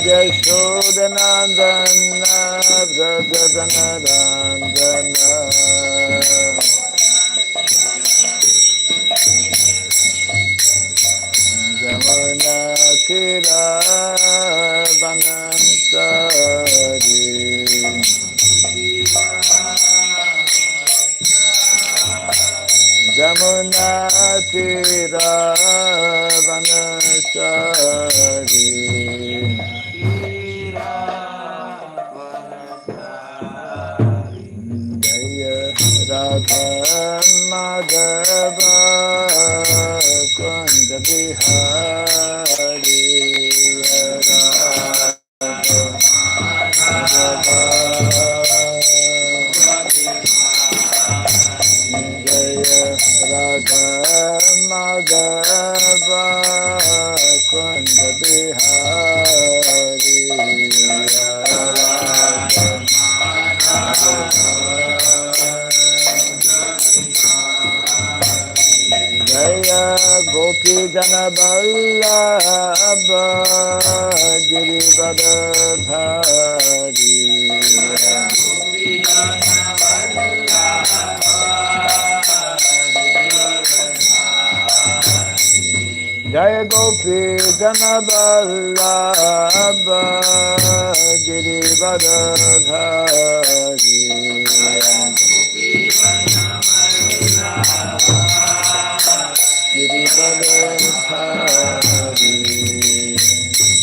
Yashodanandana Brajadanaranjana Jamuna Tira Vanasari Jamuna Tira Vanasari Radha Madhava Kunda Bihari Radha Madhava Jaya Radha Madhava Kunda Bihari Radha Jaya Gopi Jana Vallabha Girivardhari Jaya Gopi Jana Vallabha Girivardhari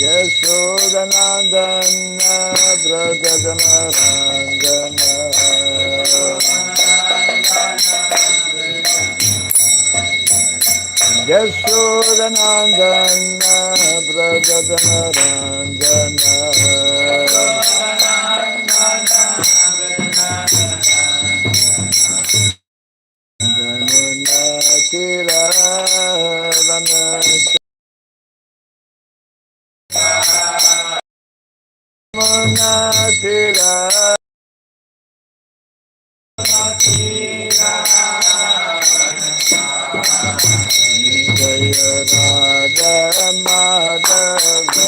Yashodanandana Brajadanaranjana Yashodanandana Brajadanaranjana Jamuna Tira Vanasari Jamuna Tira Jaya Radha Madhava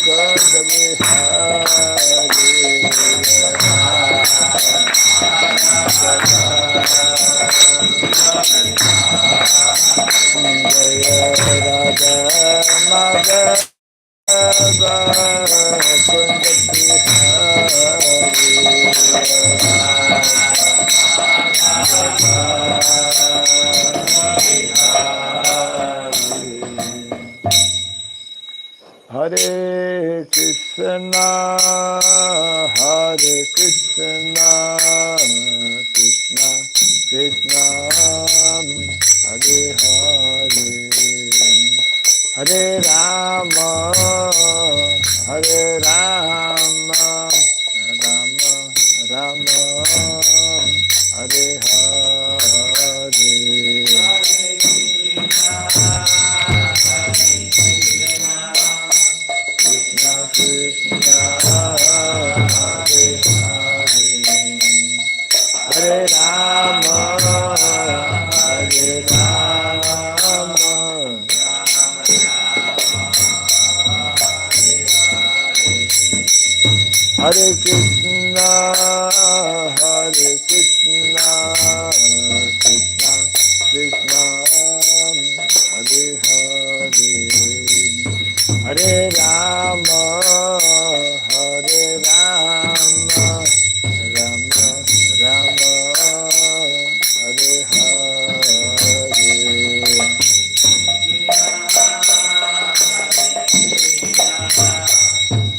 Kunda Bihari Jaya Radha Madhava Kunda Hare Krishna, Hare Krishna, Krishna Krishna, Hare Hare, Hare Rama, Hare Rama, Rama Rama, Hare Hare. Krishna, Hare Rama, Hare Rama, Hare Krishna, Hare Krishna, Krishna Krishna, Hare Hare, Hare Rama, Hare Rama, Rama Rama, Hare Hare.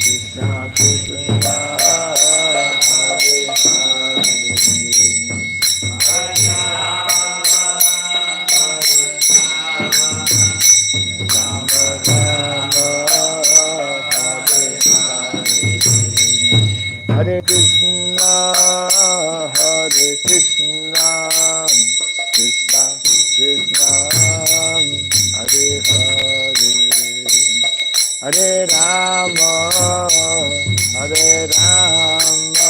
Krishna Krishna, Hare Hare Krishna, Hare Krishna, Krishna Krishna, Hare Hare, Hare Rama, Hare Rama,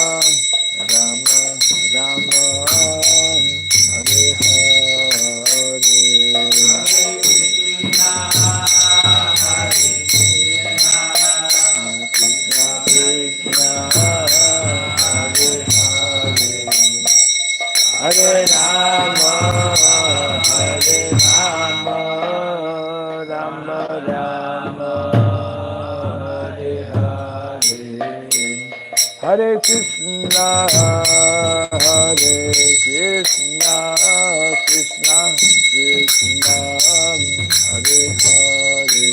Rama Rama, Hare Rama, Hare Rama, Rama Rama, Hare Hare, Hare Krishna, Hare Krishna, Krishna Krishna, Hare Hare,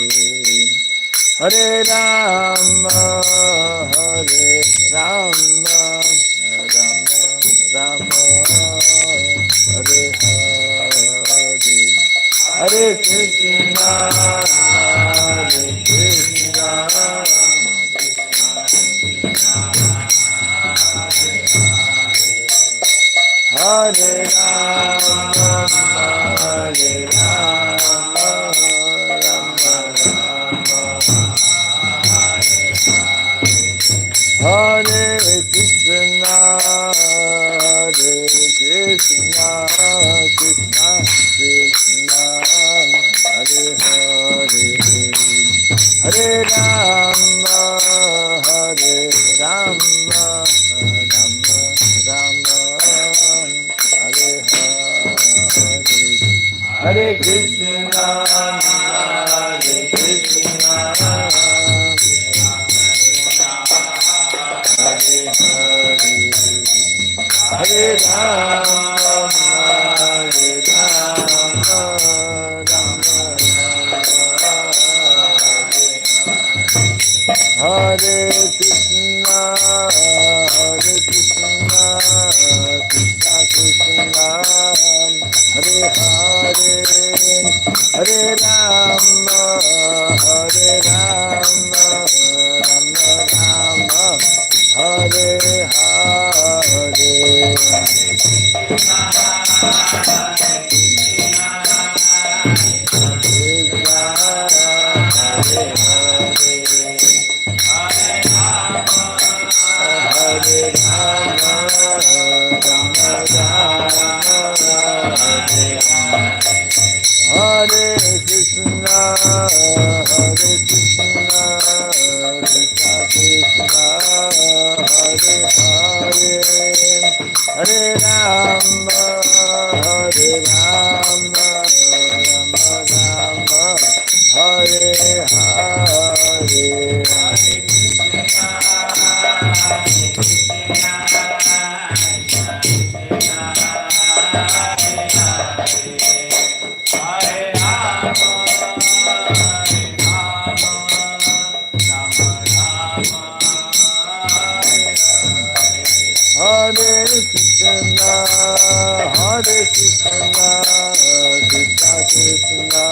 Hare Rama, Hare Rama, Rama Rama, Hare Hare, Hare Krishna, Hare Krishna, Hare Rama, Hare Rama, Rama Rama, Hare Krishna, Hare Krishna, Krishna Krishna, Hare Hare, Hare Rama, Hare Rama, Rama Rama, Hare Hare, Hare Krishna, Hare Krishna, Hare Hare, Hare Rama, Hare Rama, Rama Rama, Hare Krishna, Hare Krishna, Krishna Krishna, Hare Hare, Hare Rama, Hare Rama, Rama Rama, Hare Hare, Hare Krishna, Hare Krishna, Krishna Krishna, Hare Hare, Hare Rama, Hare Rama, Rama Rama, Hare Hare, Hare Krishna, Hare Krishna, Krishna Krishna,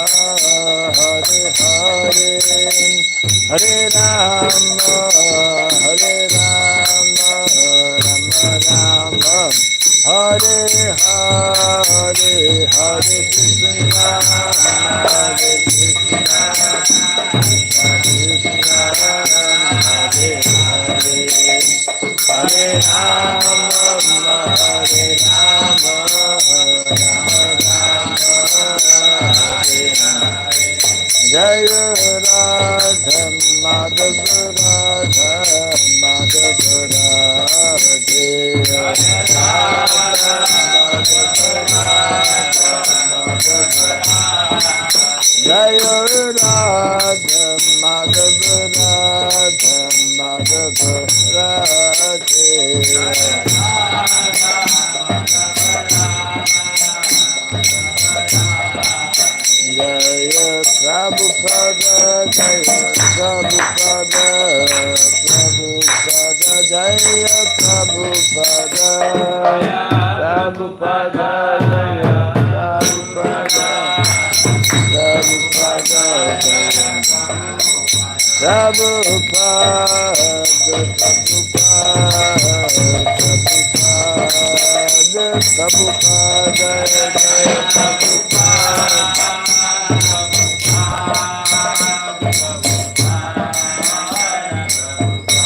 Hare Hare, Hare Rama, Hare Rama, Rama Rama, Hare Hare, Hare Krishna, Hare Krishna, Krishna Krishna, Hare Hare, Hare Rama, Hare Rama, Rama Rama, Hare Hare, Jaya Radha Madhava, Radha Madhava, Radhe, Jaya Radha Madhava, Radha Madhava, Jaya Radha Madhava, Radha Madhava, Radhe, Jaya Prabhupada, Jaya Prabhupada, Prabhupada, Jaya Prabhupada, Prabhupada, Jaya Prabhupada, Prabhupada, Jaya Prabhupada, Prabhupada, Jaya Prabhupada,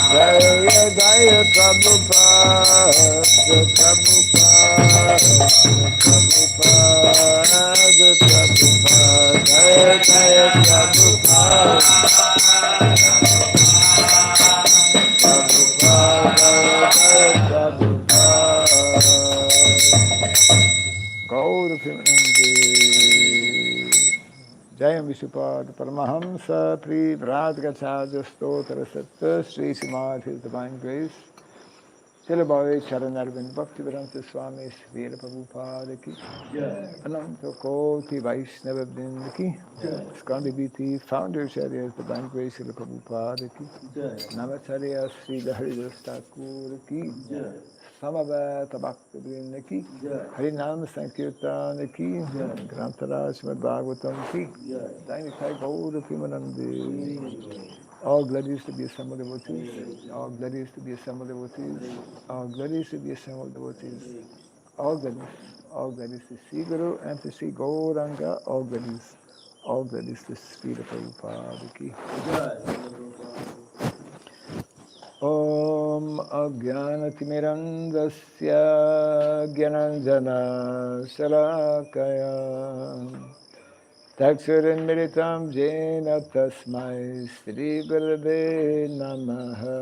Jaya Jaya Prabhupada, Prabhupada, Gaur Premanande. Jayam Vishupad Paramahamsa Pri Vradgacharya Stotra Satta Sri Srimad His Divine Grace Chilabhave Charanarvind Bhaktivedanta Swami Sri Prabhupada Ki Ananta Koti Vaishnava Vrinda Ki Skandi Biti Founder Charya Divine Grace Sri Prabhupada Ki Namacharya Sri Haridas Thakur Ki Samaveta Bhakti Vrinda Ki Harinam Sankirtan Ki Grantaraj Srimad Bhagavatam Ki Dainikai Gaura Pimanandi. All glorious to be assembled devotees, all glorious to be assembled devotees, all glorious to be assembled devotees, all glorious to see Guru and to see Gauranga, all glorious to see the Prabhupada Ki. Om Ajnanatimirandasya Gyananjana Shalakaya Taksurinmiritam Jena Tasmai Sri Gurave Namaha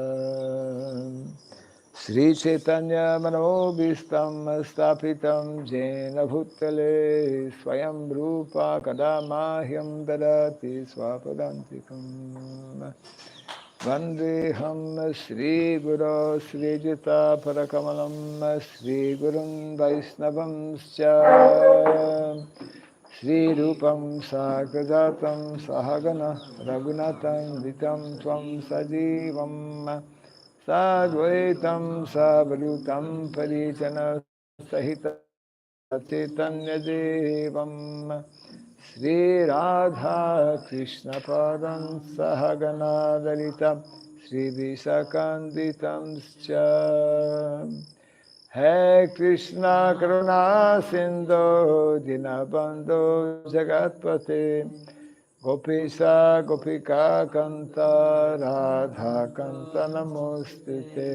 Sri Chaitanya Manobhistam Stapitam Jena Bhutale Swayam Rupa Kadamahyam Dadati Swapadantikam Vandeham Sri Guru Sri Jita Parakamalam Sri Gurun Vaisnavam Scha Sri Rupam Sagrajatam Sahagana Raghunatam Vitam Tvam Sajivam Sadvaitam Savadutam Parijana Sahita Chaitanya Devam Sri Radha Krishna Padam Sahagana Dalita Sri Visakanditam Scha Hai Krishna Karuna Sindhu Dinabandhu Jagatpate Gopisa Gopika Kanta Radha Kanta Namostite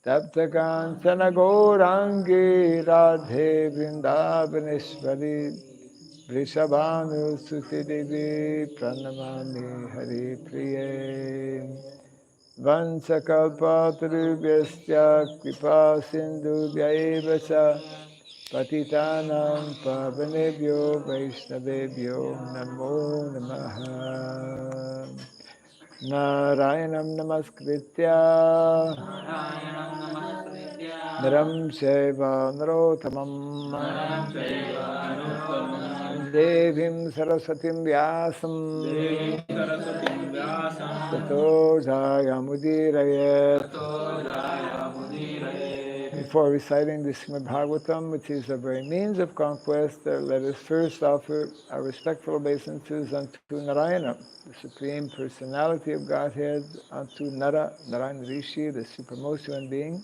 Tapta Kantana Gourangi Radhe Vrindavaneshwari Vrishabhanu Suti Devi Pranamami Hari Priye Vansakalpatarubhyasya kripa sindhubhya cha patitanam pavanebhyo vaishnavebhyo namo namaha Narayanam namaskritya Naram Shaiva Narotamam Devim Saraswatim Vyasam Tato Jayamudirayet. Before reciting the Srimad Bhagavatam, which is the very means of conquest, let us first offer our respectful obeisances unto Narayana, the Supreme Personality of Godhead, unto Nara, Narayana Rishi, the supremmost human being,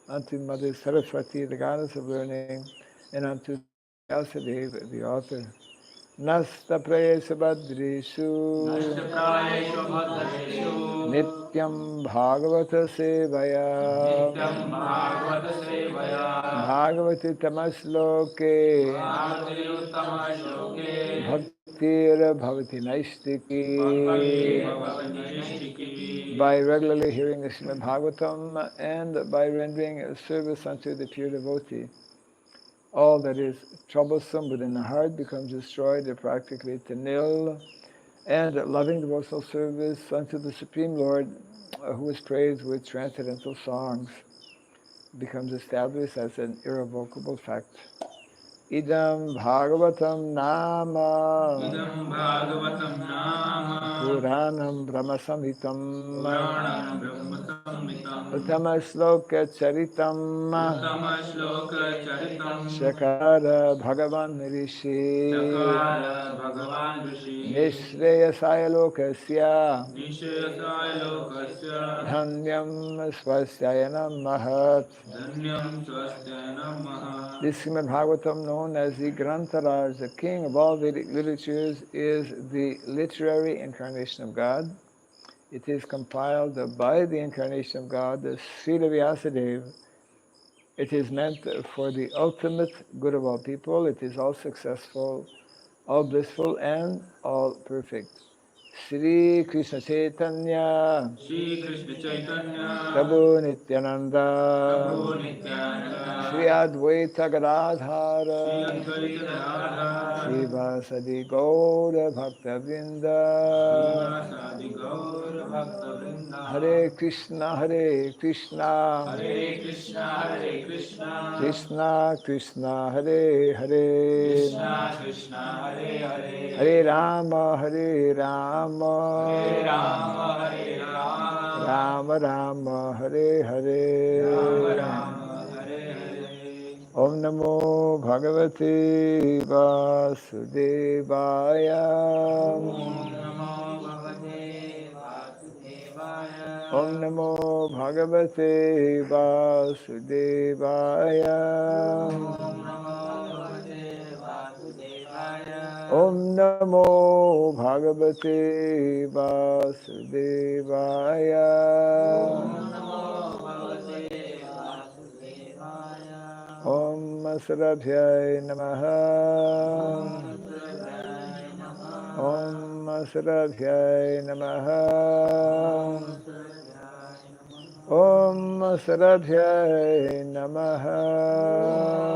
unto Mother Saraswati, the goddess of learning, and unto Vyasadeva, the author. Nasta Prayesha Badrishu Nityam Bhagavata Sevaya Bhagavati Tamasloke Bhaktir Bhavati Naistiki. By regularly hearing the Srimad Bhagavatam and by rendering service unto the pure devotee, all that is troublesome within the heart becomes destroyed or practically to nil, and loving devotional service unto the Supreme Lord, who is praised with transcendental songs, becomes established as an irrevocable fact. Idam Bhagavatam Nama Puranam Brahma Samhitam Uttama Shloka Charitam Shakara Bhagavan Rishi Nishreyasaya Lokasya Dhanyam Swasyayanam Mahat. This Srimad Bhagavatam, known as the Grantaraj, the king of all Vedic literatures, is the literary incarnation of God. It is compiled by the incarnation of God, the Srila Vyasadeva, It is meant for the ultimate good of all people. It is all successful, all blissful, and all perfect. Sri Krishna Chaitanya, Shri Krishna Chaitanya, Prabhu Nityananda, Prabhu Nityananda, Sri Advaita Shri Gadadhara, Advaita Gadadhara, Srivasadi Gaura Bhaktavinda, Srivasadi Gaur Bhakta Vrinda, Hare Krishna, Hare Krishna, Hare Krishna, Hare Krishna, Krishna Krishna, Hare Hare, Krishna Krishna, Hare Hare Hare, Rama, Hare Hare Rama, Rama, Hare Rama, Rama Rama, Hare Rama Hare. Rama, Hare Hare. Om Namo Bhagavate Vasudevaya. Om Namo Bhagavate Om Vasudevaya. Namo Bhagavate Vasudevaya. Om Namo Bhagavate Vasudevaya. Om Namo Bhagavate Vasudevaya. Om Namo Bhagavate Vasudevaya. Om Sarabhyay Namaha. Om Sarvaya Namaha. Om Sarabhyay Namaha. Om Sarvaya Namaha. Om Sarabhyay Namaha.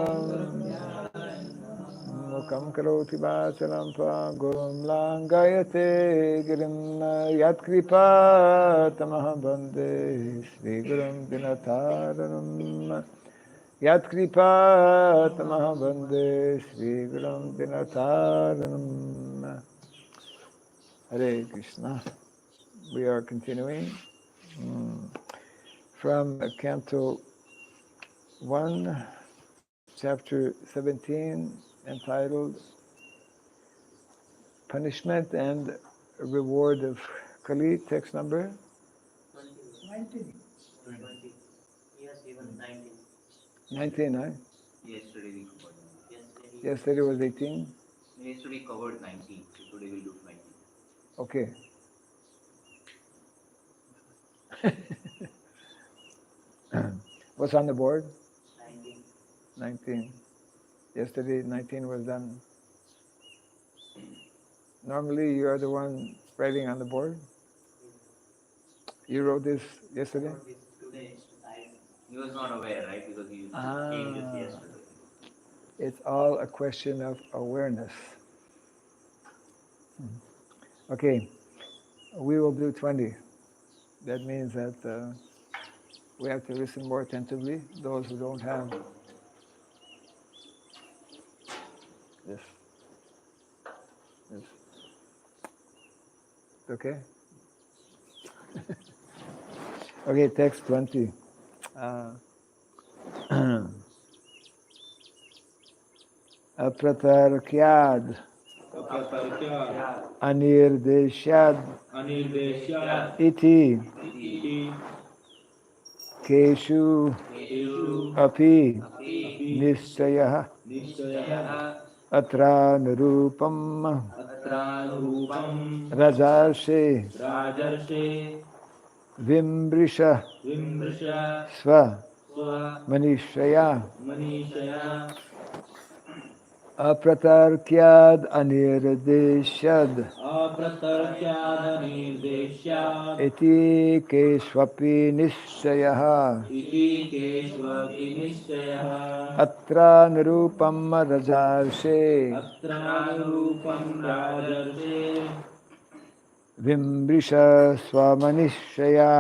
Om Sarvaya Mukam Namaha. karoti vachalam gurum langayate girim yatkripa tamaham bande Sri Gurum Dinataranam yatkripa tamaham bande Sri Gurum Dinataranam. Hare Krishna. We are continuing from Canto 1, Chapter 17, entitled Punishment and Reward of Kali, text number 19. 20. Yes, even 19. 19, huh? Yesterday we covered. Yesterday was 18? Yesterday covered 19, so today we'll do 20. Okay. What's on the board? 19. 19. Yesterday, 19 was done. Normally, you are the one writing on the board. You wrote this yesterday? Today. He was not aware, right? Because he changed this yesterday. It's all a question of awareness. Okay, we will do 20. That means that we have to listen more attentively. Those who don't have this. Okay? Okay, text 20. Apratarkyad anirdeshyad iti keshu api nischayah atra nirupam rajarshe vimrisha sva manishaya apratarkyad anirdeshyad iti keshvapi nischayah atra nirupam rajarshe vimrisha swamanishaya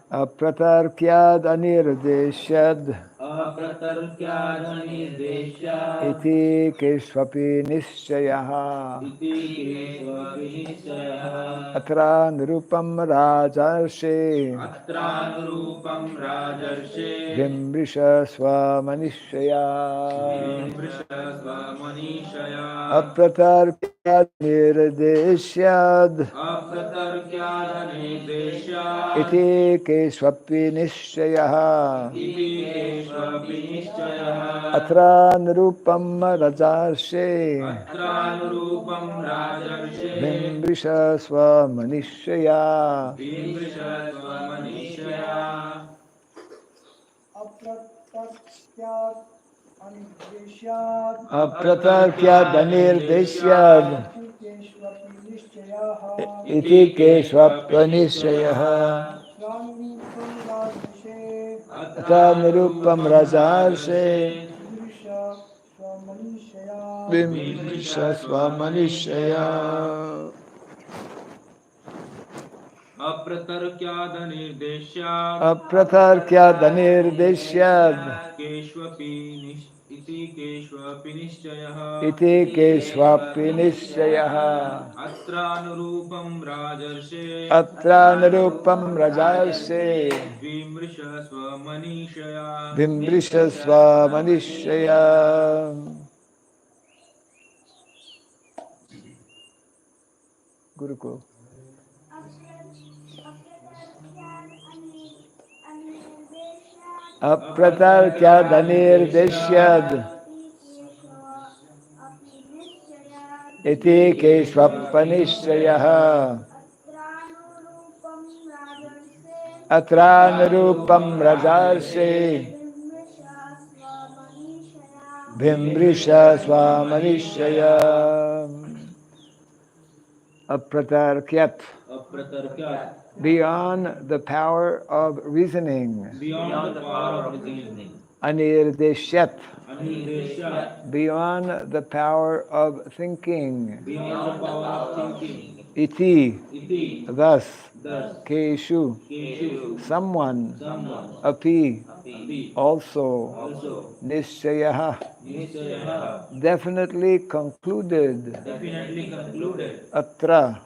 apratarkyad anirdeshyad iti keshvapi nischayah atra nirupam rajarshe vimrisha swamanishaya apratarkyad nirdeshyad iti keshvapi nischayah atra nirupam rajarshe vimrisha swamanishaya apratarkyad anirdeshyad iti keshvapanishayah ata nirupam rajarse vimrisha svamanishaya. Apratarkyadanirdeshyad iti keshvapanishayah atra nirupam rajarse vimrisha svamanishaya. Gurukul. Apratarkyadanirdeshyad iti keshvapanishayah atranurupam rajarse vimrisha svamanishaya. Apratarkyat, beyond the power of reasoning. Anirdeshyat, beyond the power of thinking. Iti, thus. Keshu, someone. Api, also. Nishchayaha, definitely concluded. Atra,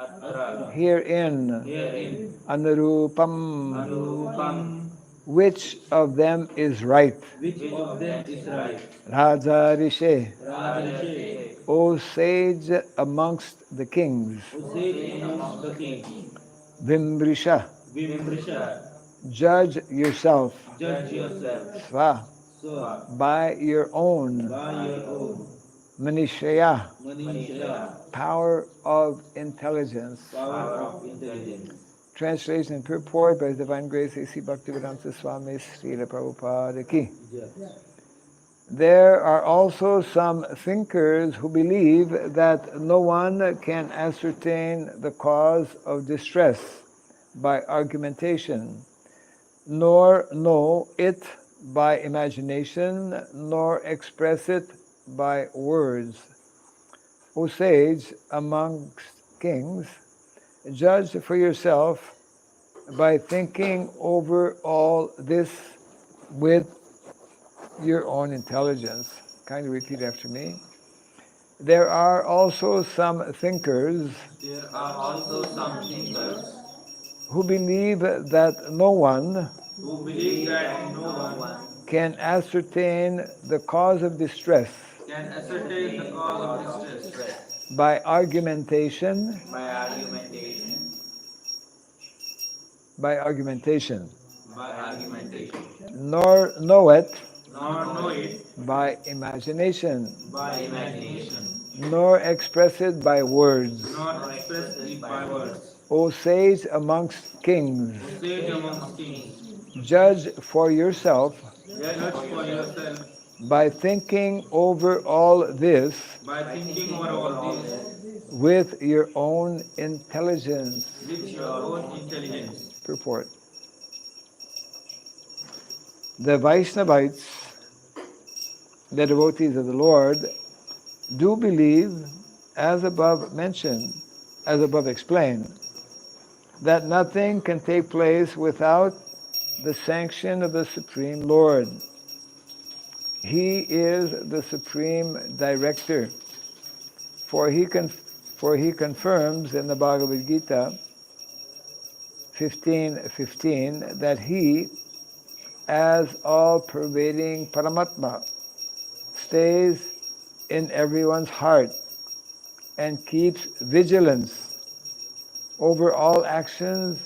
herein. Anurupam, which of them is right? Rajarishe, O sage amongst the kings. Vimrisha, judge yourself. Sva, by your own. Manishaya, power of intelligence. Translation and purport by His Divine Grace A.C. Bhaktivedanta Swami Srila Prabhupada Ki. There are also some thinkers who believe that no one can ascertain the cause of distress by argumentation, nor know it by imagination, nor express it by words. O sage amongst kings, judge for yourself by thinking over all this with your own intelligence. Kindly repeat after me. There are also some thinkers who believe that no one can ascertain the cause of distress by argumentation, nor know it by imagination, nor express it by words. O sage amongst kings, judge for yourself by thinking over all this with your own intelligence. Purport. The Vaishnavites, the devotees of the Lord, do believe, as above mentioned, as above explained, that nothing can take place without the sanction of the Supreme Lord. He is the Supreme Director, for he confirms in the Bhagavad Gita 15:15 that he, as all-pervading Paramatma, stays in everyone's heart and keeps vigilance over all actions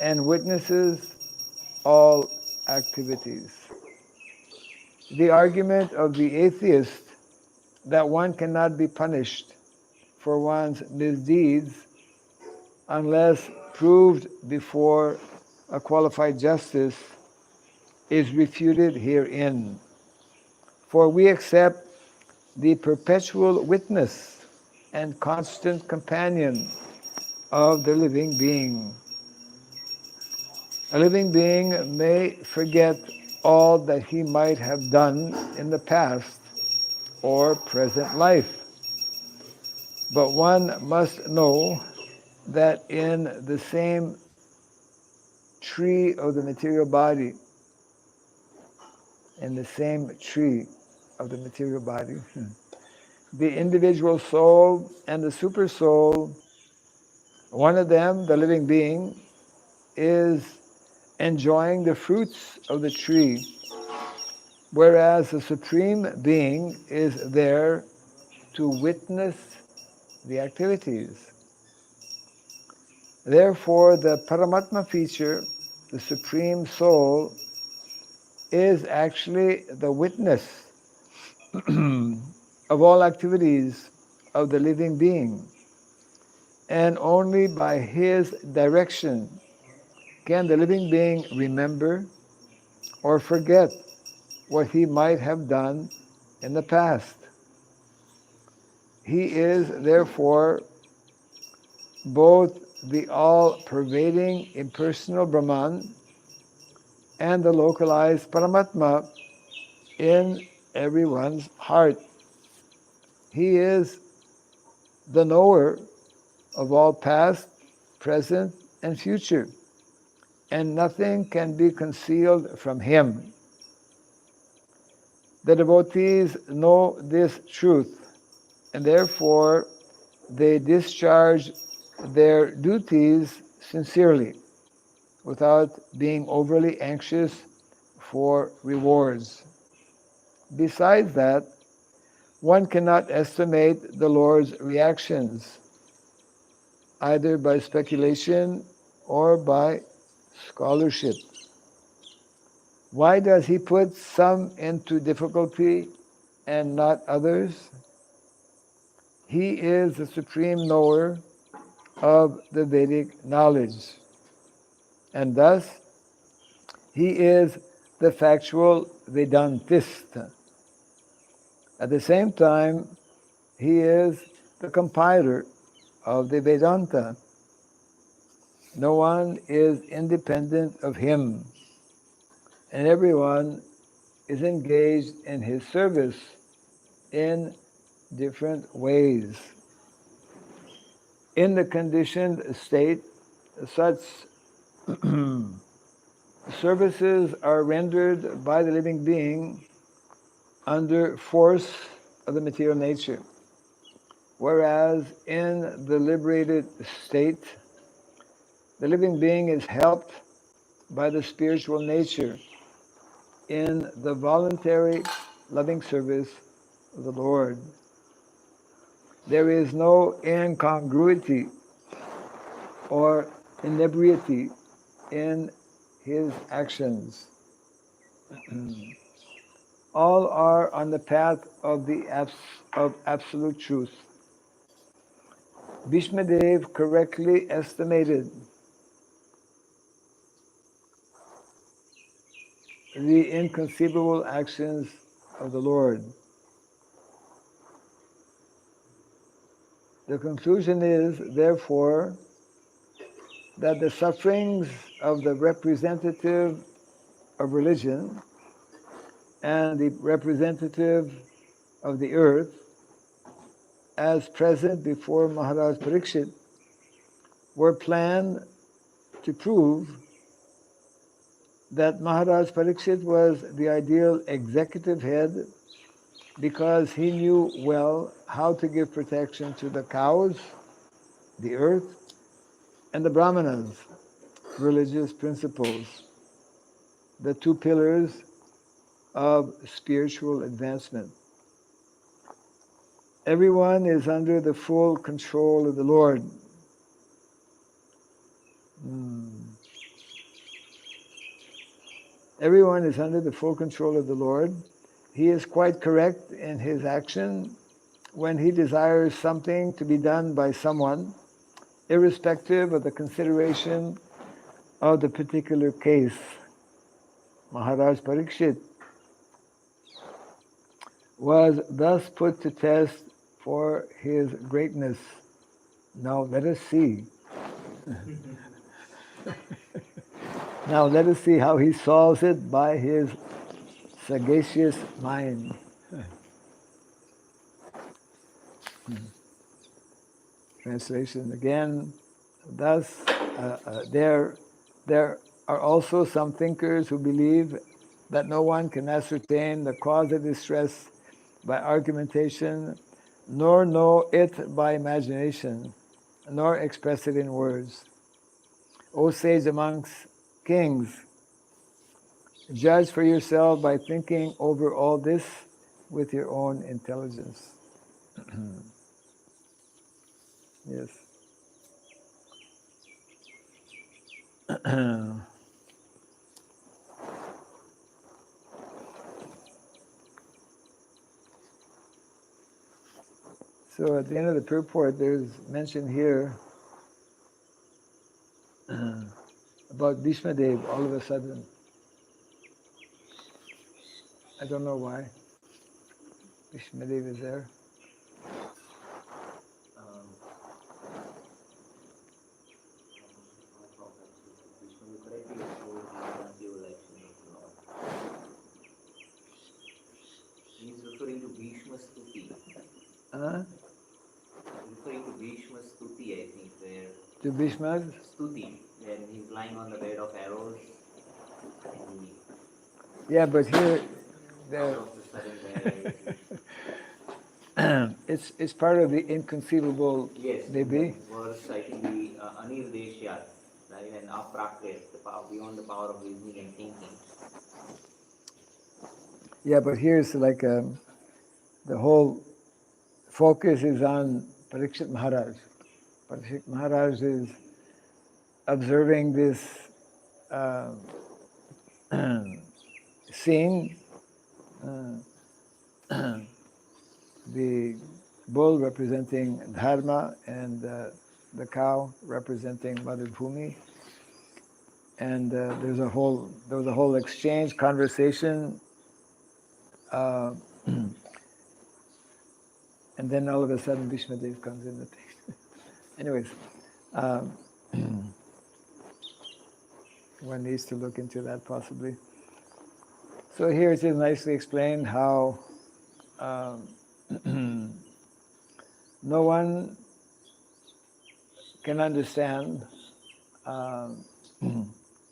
and witnesses all activities. The argument of the atheist that one cannot be punished for one's misdeeds unless proved before a qualified justice is refuted herein. For we accept the perpetual witness and constant companion of the living being. A living being may forget all that he might have done in the past or present life, but one must know that in the same tree of the material body, the individual soul and the super soul, one of them, the living being, is enjoying the fruits of the tree, whereas the Supreme Being is there to witness the activities. Therefore, the Paramatma feature, the Supreme Soul, is actually the witness of all activities of the living being, and only by his direction can the living being remember or forget what he might have done in the past. He is therefore both the all-pervading impersonal Brahman and the localized Paramatma in everyone's heart. He is the knower of all past, present, and future, and nothing can be concealed from him. The devotees know this truth, and therefore they discharge their duties sincerely, without being overly anxious for rewards. Besides that, one cannot estimate the Lord's reactions, either by speculation or by scholarship. Why does he put some into difficulty and not others? He is the supreme knower of the Vedic knowledge, and thus he is the factual Vedantist. At the same time, he is the compiler of the Vedanta. No one is independent of him, and everyone is engaged in his service in different ways. In the conditioned state, such services are rendered by the living being under force of the material nature, whereas in the liberated state, the living being is helped by the spiritual nature in the voluntary loving service of the Lord. There is no incongruity or inebriety in his actions. All are on the path of absolute truth. Bhishmadev correctly estimated the inconceivable actions of the Lord. The conclusion is, therefore, that the sufferings of the representative of religion and the representative of the earth, as present before Maharaj Parikshit, were planned to prove that Maharaj Parikshit was the ideal executive head because he knew well how to give protection to the cows, the earth, and the brahmanas, religious principles, the two pillars of spiritual advancement. Everyone is under the full control of the Lord. Everyone is under the full control of the Lord. He is quite correct in his action when he desires something to be done by someone, irrespective of the consideration of the particular case. Maharaj Parikshit was thus put to test for his greatness. Now let us see. Now let us see how he solves it by his sagacious mind. Translation again. Thus, there are also some thinkers who believe that no one can ascertain the cause of distress by argumentation, nor know it by imagination, nor express it in words. O sage amongst kings, judge for yourself by thinking over all this with your own intelligence. Yes. So at the end of the purport, there's mention here about Bhishma Dev all of a sudden. I don't know why. Bhishma Dev is there. He's referring to Bhishma Stuti. Huh? Referring to Bhishma Stuti, I think, where To Bhishma? Stuti, when he's lying on the bed of arrows. And Yeah, but here, all of a sudden there it's part of the inconceivable, yes, maybe. verse, I think the Anirdeshyat, right, and Aprakrit, the power, beyond the power of reasoning and thinking. Yeah, but here's like the whole focus is on Parikshit Maharaj. Parikshit Maharaj is observing this scene, the bull representing Dharma and the cow representing Mother Bhumi. And there was a whole exchange, conversation, and then all of a sudden Bhishma Dev comes in the picture. Anyways, one needs to look into that possibly. So here it is nicely explained how no one can understand,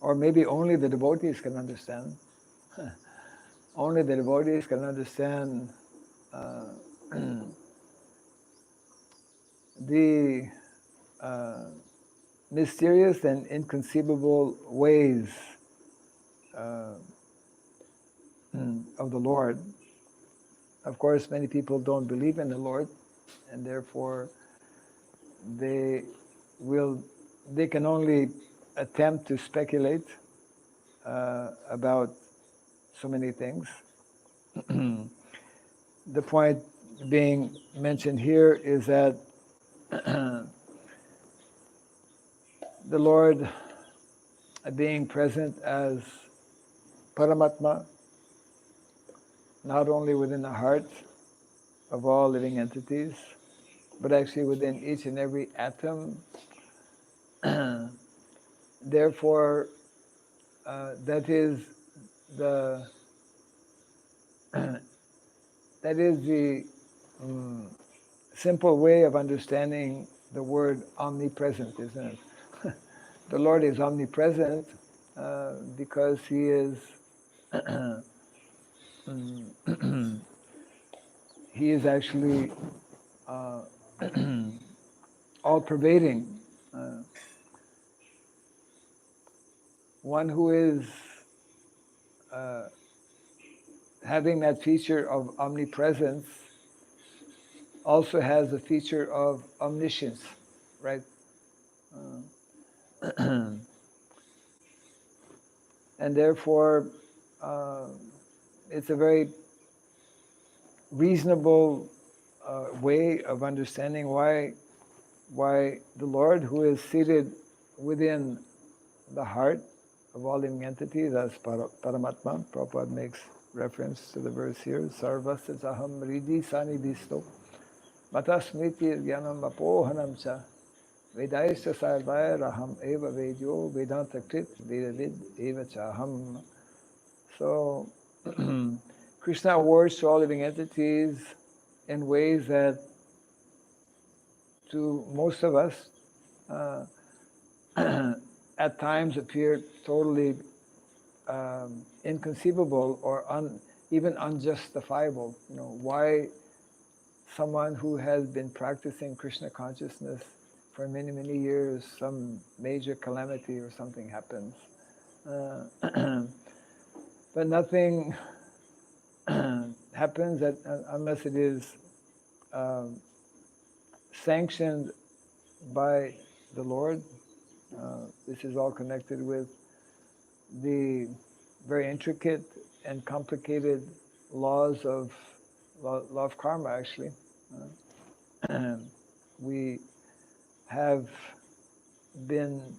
or maybe only the devotees can understand. Only the devotees can understand the mysterious and inconceivable ways of the Lord. Of course, many people don't believe in the Lord, and therefore they can only attempt to speculate about so many things. The point being mentioned here is that the Lord being present as Paramatma, not only within the heart of all living entities, but actually within each and every atom. Therefore, that is the simple way of understanding the word omnipresent, isn't it? The Lord is omnipresent because He is He is actually all-pervading. One who is having that feature of omnipresence also has a feature of omniscience, right? And therefore, it's a very reasonable way of understanding why the Lord, who is seated within the heart of all living entities as Paramatma. Prabhupada makes reference to the verse here. Sarvasya saham ridi sanidhisto matasmriti jnanam apohanam cha vedaisya sarvaya raham eva vedyo vedanta krit vedavid eva chaham. So Krishna awards to all living entities in ways that to most of us at times appear totally inconceivable or even unjustifiable. You know, why someone who has been practicing Krishna consciousness for many, many years, some major calamity or something happens. But nothing happens unless it is sanctioned by the Lord. This is all connected with the very intricate and complicated laws of law of karma, actually. We have been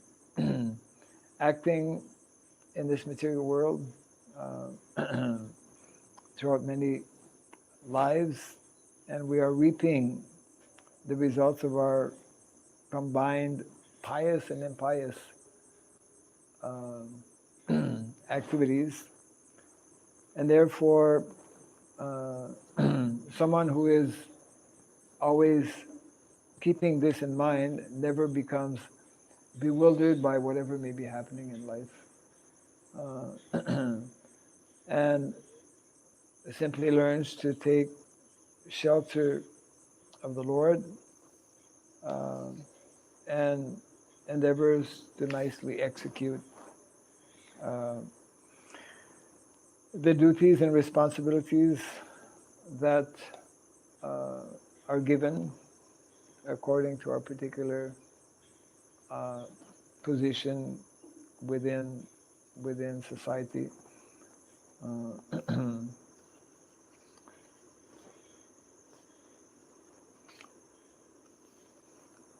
acting in this material world throughout many lives, and we are reaping the results of our combined pious and impious activities. And therefore, someone who is always keeping this in mind never becomes bewildered by whatever may be happening in life. And simply learns to take shelter of the Lord and endeavors to nicely execute the duties and responsibilities that are given according to our particular position within society.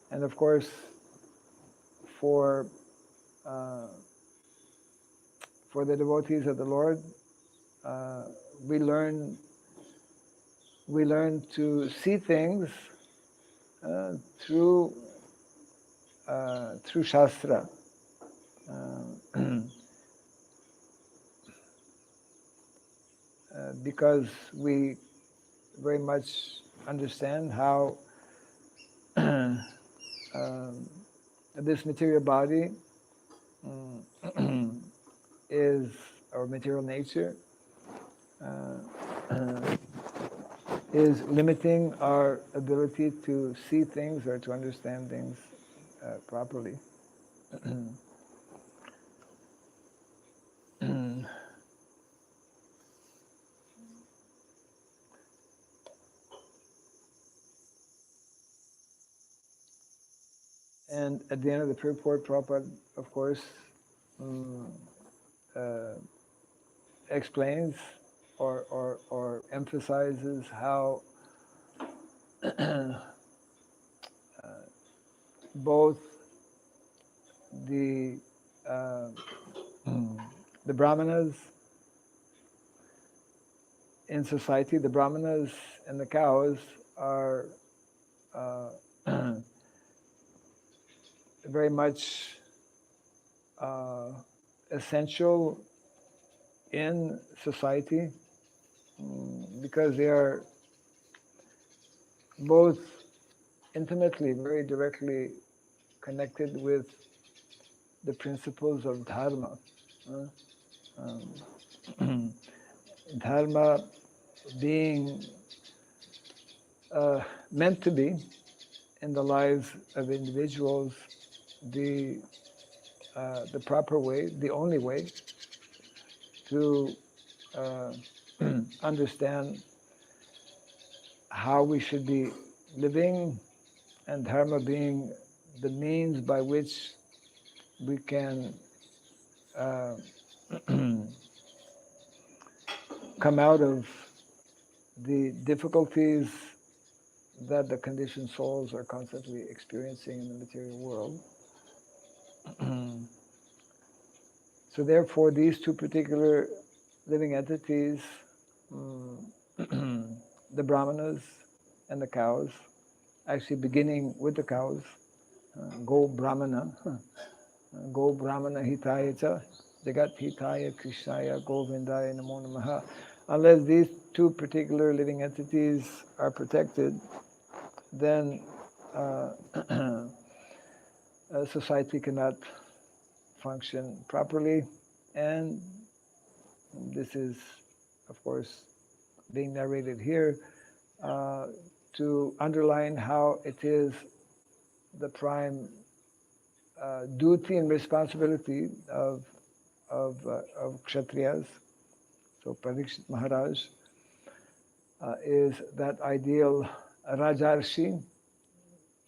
And of course, for the devotees of the Lord, we learn to see things through Shastra. Because we very much understand how this material body is, or material nature, is limiting our ability to see things or to understand things properly. And at the end of the purport, Prabhupada, of course, explains or emphasizes how both the brahmanas in society, the brahmanas and the cows are very much essential in society because they are both intimately, very directly connected with the principles of dharma. Dharma being meant to be in the lives of individuals the proper way, the only way to understand how we should be living, and dharma being the means by which we can come out of the difficulties that the conditioned souls are constantly experiencing in the material world. So therefore, these two particular living entities, the brahmanas and the cows, actually beginning with the cows, go brahmana hitaya cha, jagat hitaya krishnaya govindaya namo namaha. Unless these two particular living entities are protected, then society cannot function properly. And this is, of course, being narrated here to underline how it is the prime duty and responsibility of Kshatriyas. So Parikshit Maharaj is that ideal Rajarshi.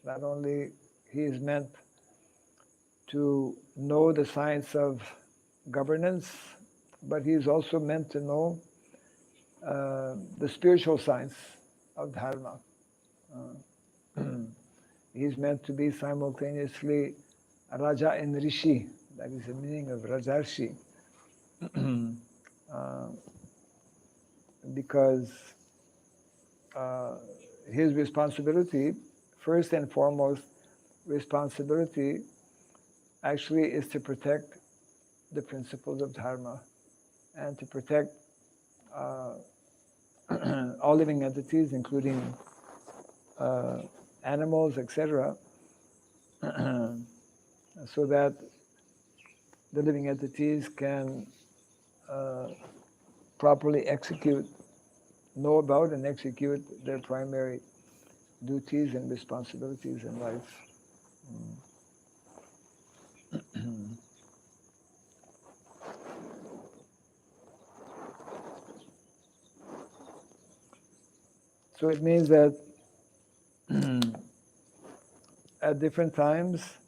Not only he is meant to know the science of governance, but he is also meant to know the spiritual science of dharma. He's meant to be simultaneously Raja and Rishi. That is the meaning of Rajarshi. Because his responsibility, first and foremost, responsibility actually is to protect the principles of dharma and to protect all living entities, including animals, etc., so that the living entities can properly know about and execute their primary duties and responsibilities in life. So it means that at different times,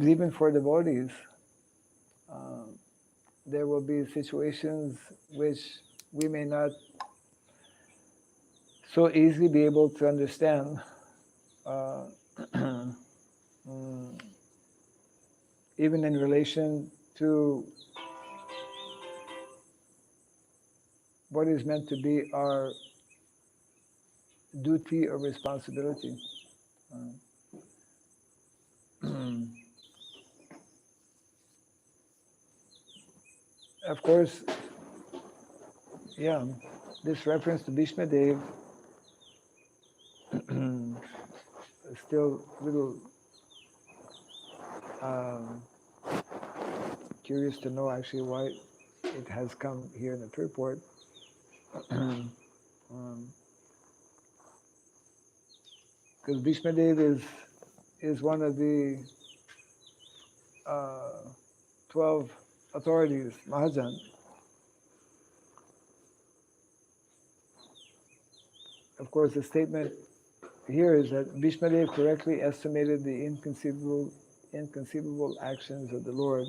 even for devotees, there will be situations which we may not so easily be able to understand, even in relation to what is meant to be our duty or responsibility. Of course, this reference to Bhishma Dev is still a little curious to know actually why it has come here in the purport. Because Bhishma Dev is one of the 12 authorities, Mahajan. Of course, the statement here is that Bhishma Dev correctly estimated the inconceivable actions of the Lord.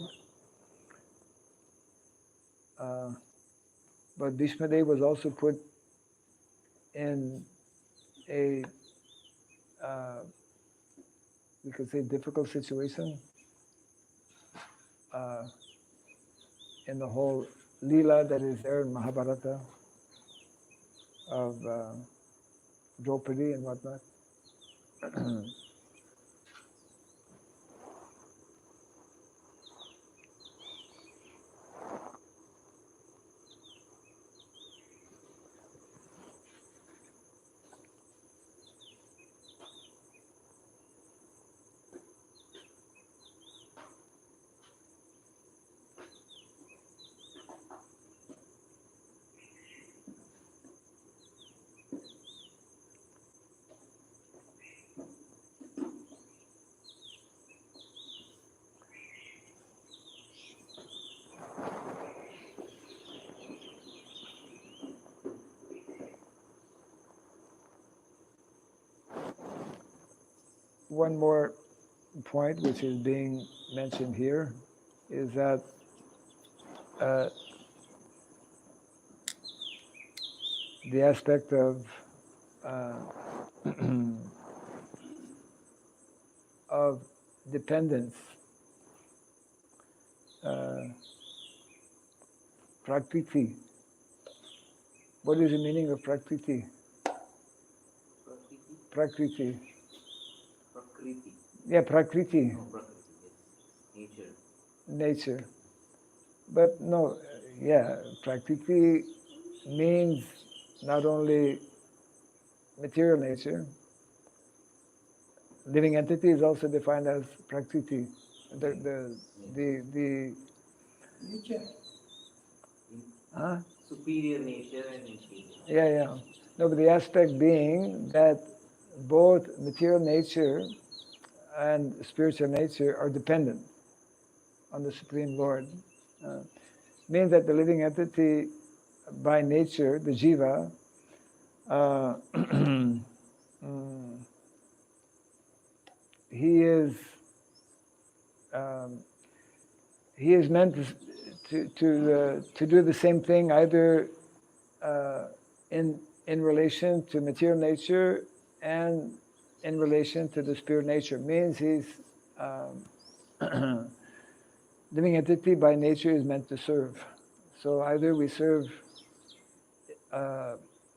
But Bhishma Dev was also put in a, we could say, difficult situation in the whole Leela that is there in Mahabharata of Draupadi and whatnot. One more point which is being mentioned here is that the aspect of of dependence. Prakriti. What is the meaning of Prakriti? Prakriti? Prakriti. Prakriti. Yeah, Prakriti. No, Prakriti, yes. Nature. Nature. But no, yeah, Prakriti means not only material nature. Living entity is also defined as Prakriti. The Nature. huh? Superior nature and inferior. Yeah. No, but the aspect being that both material nature and spiritual nature are dependent on the Supreme Lord. Means that the living entity by nature, the jiva, he is meant to do the same thing either in relation to material nature and in relation to the spirit nature. Means he's living entity by nature is meant to serve. So either we serve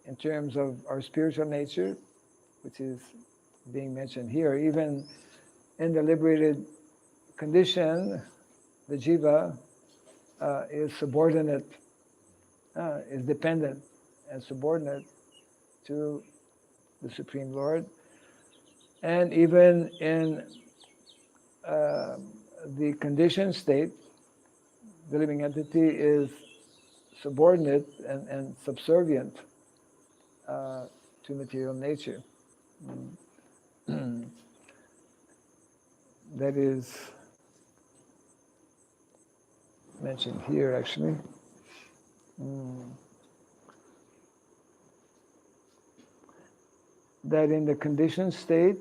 in terms of our spiritual nature, which is being mentioned here, even in the liberated condition, the jiva is subordinate, is dependent and subordinate to the Supreme Lord. And even in the conditioned state, the living entity is subordinate and subservient to material nature. That is mentioned here, actually. That in the conditioned state,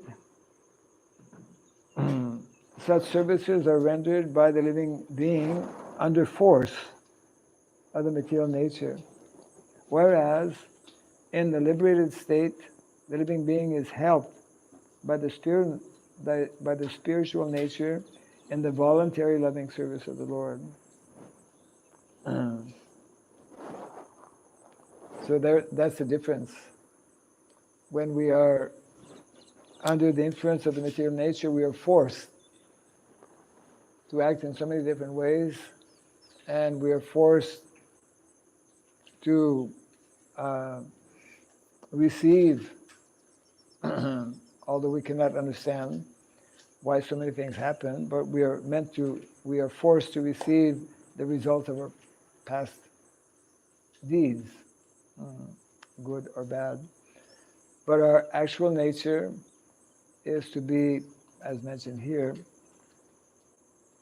such services are rendered by the living being under force of the material nature. Whereas in the liberated state, the living being is helped by the spirit, by the spiritual nature in the voluntary loving service of the Lord. So that's the difference. When we are under the influence of the material nature, we are forced to act in so many different ways, and we are forced to receive, although we cannot understand why so many things happen, but we are forced to receive the result of our past deeds, good or bad. But our actual nature is to be, as mentioned here,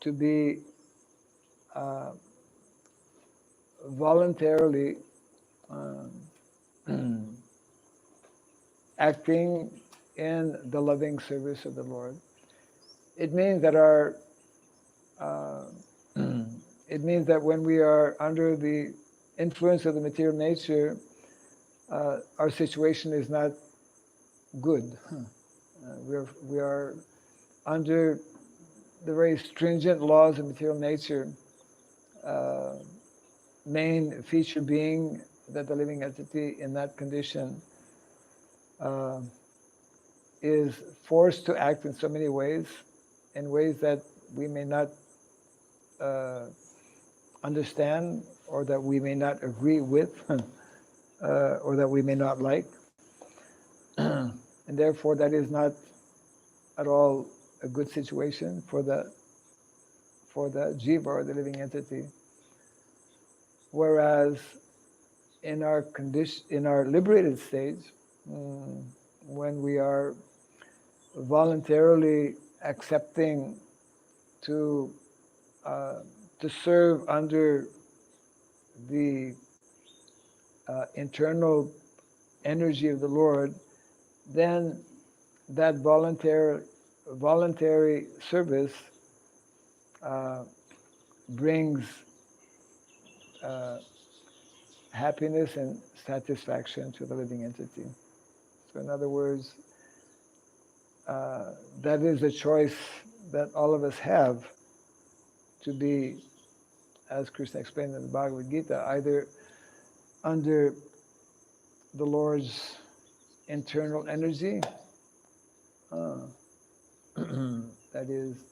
to be voluntarily acting in the loving service of the Lord. It means that it means that when we are under the influence of the material nature, our situation is not good. We are under the very stringent laws of material nature. Main feature being that the living entity in that condition is forced to act in so many ways, in ways that we may not understand, or that we may not agree with, or that we may not like. And therefore that is not at all a good situation for the jiva, or the living entity. Whereas in our liberated stage, when we are voluntarily accepting to serve under the internal energy of the Lord, then that voluntary service brings happiness and satisfaction to the living entity. So in other words, that is a choice that all of us have to be, as Krishna explained in the Bhagavad Gita, either under the Lord's internal energy, that is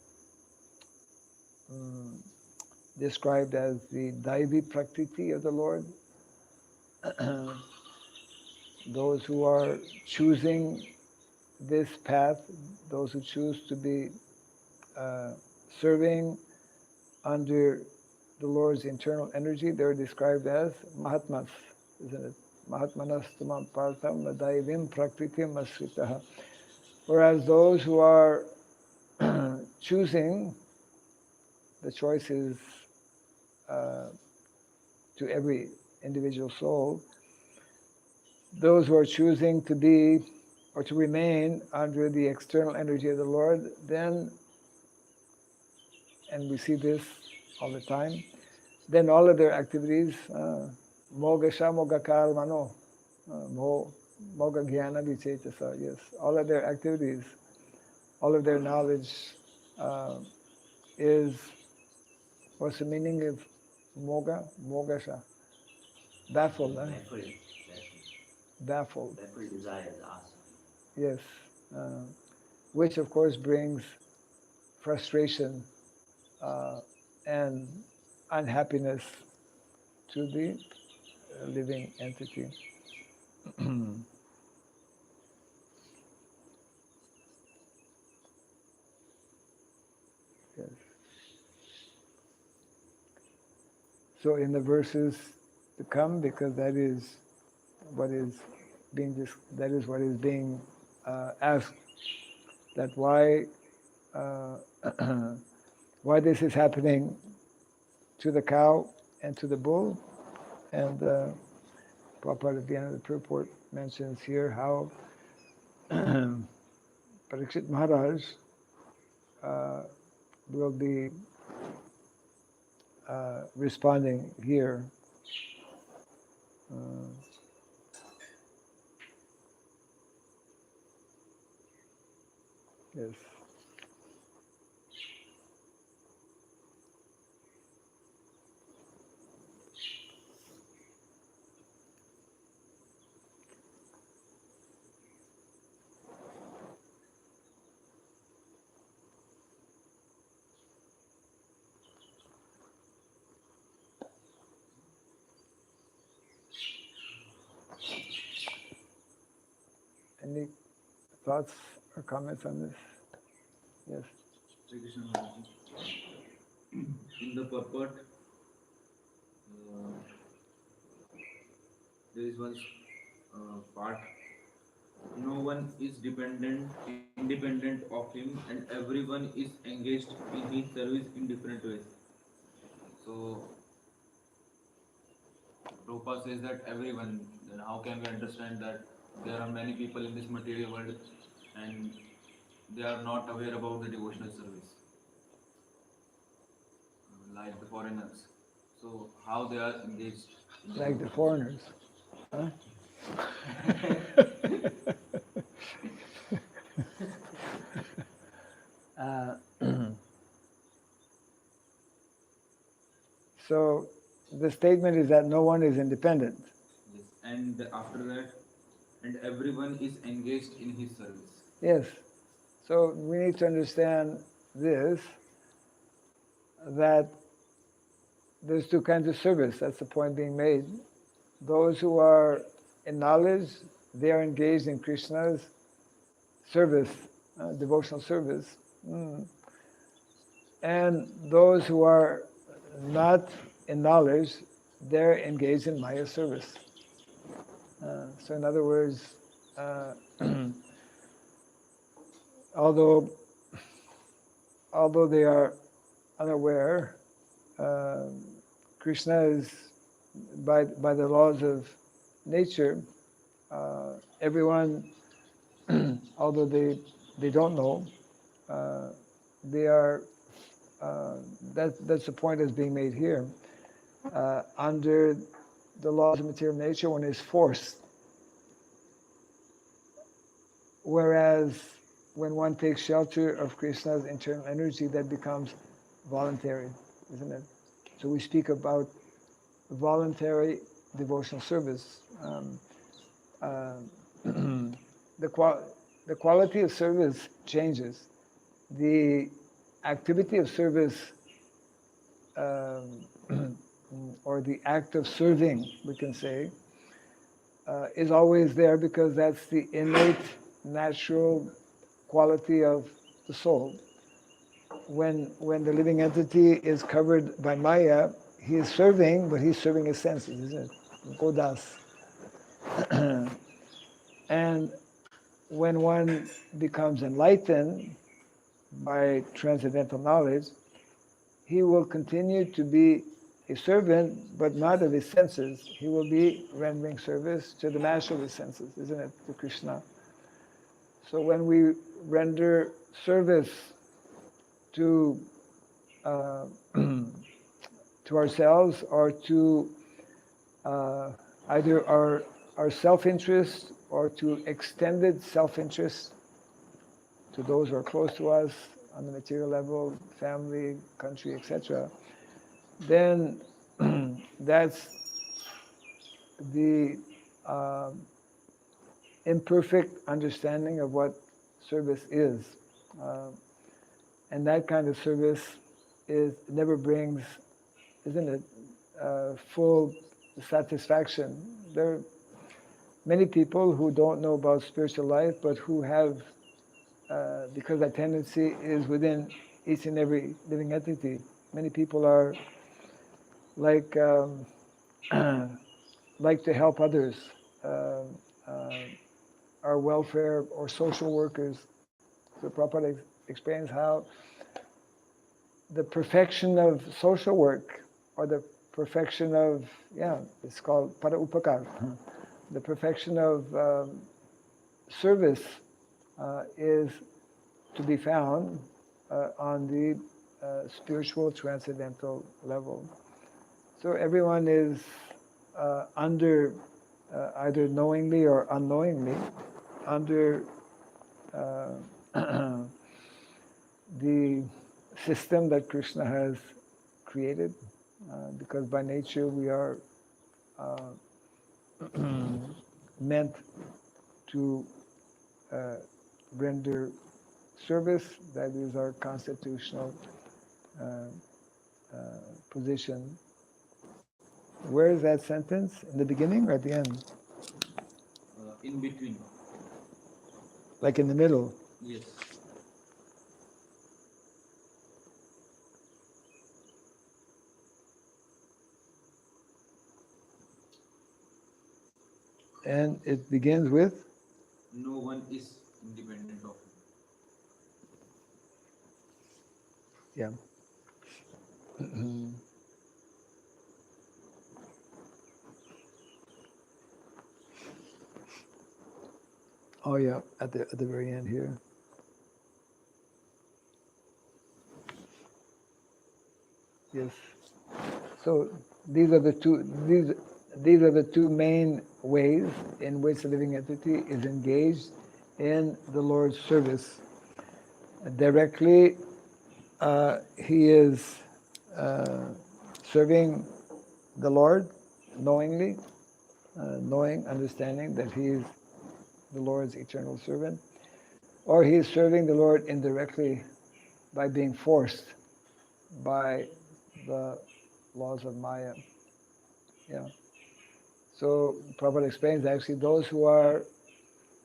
described as the Daivi Prakriti of the Lord. Those who are choosing this path, those who choose to be serving under the Lord's internal energy, they're described as Mahatmas, isn't it? Mahatmanastamam partam madaivim prakritim asritaha. Whereas those who are choosing, the choice is to every individual soul, those who are choosing to be or to remain under the external energy of the Lord, then, and we see this all the time, then all of their activities, mogasha mogakar mano, moga jnana vichetasa, yes, all of their activities, all of their knowledge is, what's the meaning of moga? Mogasha. Baffled, huh? Baffled. Baffled desires, asa. Yes. Which of course brings frustration and unhappiness to the living entity. Yes. So in the verses to come, because that is what is being asked, that why why this is happening to the cow and to the bull, and Prabhupada at the end of the purport mentions here how Parikshit Maharaj will be responding here. Yes. Any thoughts or comments on this? Yes. Sri Krishna Maharaj. In the purport, there is one part. No one is independent of him, and everyone is engaged in his service in different ways. So, Prabhupada says that everyone. Then how can we understand that there are many people in this material world, and they are not aware about the devotional service, like the foreigners? So, how they are engaged? Like the foreigners. Huh? So the statement is that no one is independent. Yes. And after that, and everyone is engaged in his service. Yes. So we need to understand this, that there's two kinds of service. That's the point being made. Those who are in knowledge, they are engaged in Krishna's service, devotional service. And those who are not in knowledge, they're engaged in Maya service. So in other words, although they are unaware, Krishna is, by the laws of nature, everyone, although they don't know, they are, that's the point that's being made here. Under the laws of material nature, one is forced. Whereas when one takes shelter of Krishna's internal energy, that becomes voluntary, isn't it? So we speak about voluntary devotional service. Uh, the quality of service changes. The activity of service, um, or the act of serving, we can say, is always there because that's the innate, natural quality of the soul. When the living entity is covered by Maya, he is serving, but he's serving his senses, isn't it? Godas. And when one becomes enlightened by transcendental knowledge, he will continue to be a servant, but not of his senses. He will be rendering service to the master of his senses, isn't it? To Krishna. So when we render service to to ourselves or to either our self-interest or to extended self-interest to those who are close to us on the material level, family, country, etc., then that's the imperfect understanding of what service is. And that kind of service never brings, isn't it, full satisfaction. There are many people who don't know about spiritual life, but who have, because that tendency is within each and every living entity. Many people are like like to help others, are welfare or social workers. So Prabhupada explains how the perfection of social work, or the perfection of, it's called para upakar, the perfection of service is to be found on the spiritual transcendental level. So everyone is under, either knowingly or unknowingly, under the system that Krishna has created, because by nature we are meant to render service. That is our constitutional position. Where is that sentence? In the beginning or at the end? In between. Like in the middle? Yes. And it begins with? No one is independent of him. Yeah. Oh yeah, at the very end here. Yes. So these are the two main ways in which the living entity is engaged in the Lord's service. Directly, he is serving the Lord knowingly, understanding that he is the Lord's eternal servant, or he is serving the Lord indirectly by being forced by the laws of Maya. Yeah. So Prabhupada explains actually those who are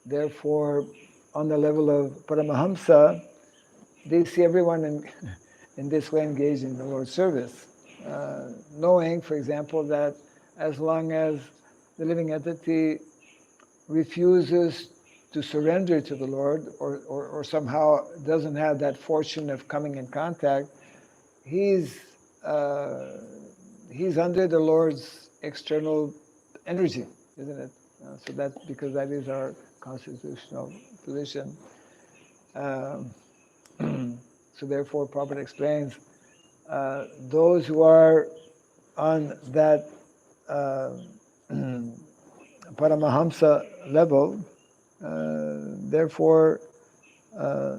therefore on the level of Paramahamsa, they see everyone in this way engaged in the Lord's service, knowing, for example, that as long as the living entity refuses to surrender to the Lord, or somehow doesn't have that fortune of coming in contact, he's under the Lord's external energy, isn't it? So that's because that is our constitutional position. So therefore, Prabhupada explains those who are on that Paramahamsa level, therefore uh,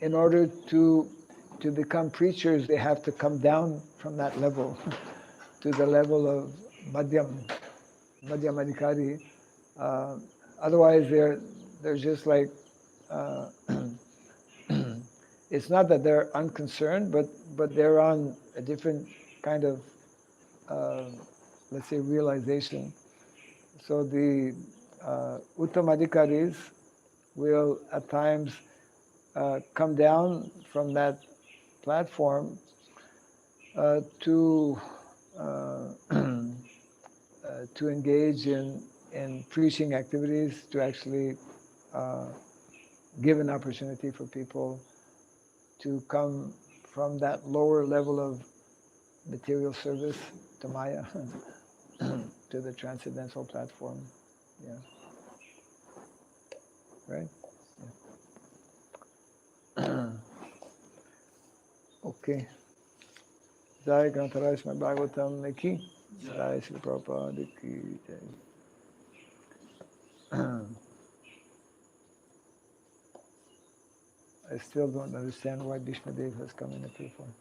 in order to become preachers, they have to come down from that level to the level of Madhyam Adhikari. Otherwise, they're just like, uh, it's not that they're unconcerned, but they're on a different kind of, let's say, realization. So the Uttamadhikaris will at times come down from that platform to to engage in preaching activities, to actually uh, give an opportunity for people to come from that lower level of material service to Maya to the transcendental platform. Yeah. Right? Yeah. Okay. Jai Grantaraj Srimad Bhagavatam ki. Jai Sri Prabhupada ki. Jai. I still don't understand why Bhishma Dev has come in a free form.